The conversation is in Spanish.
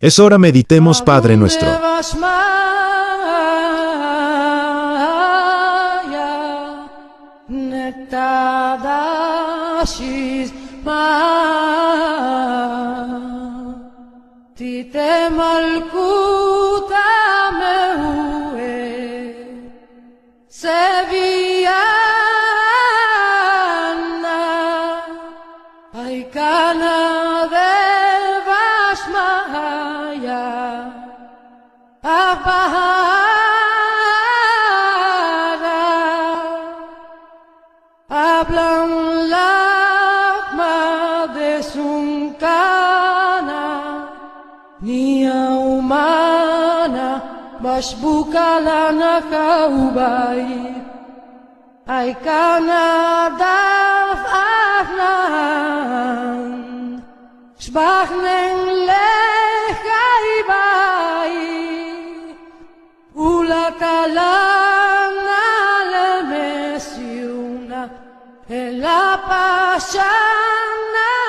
Es hora meditemos, Padre nuestro. Hablan lakma de sunkana Nia umana Bashbukala na kaubay Ay kanadaf afnan Shbachnen lechai bay Ulakalang na la pasana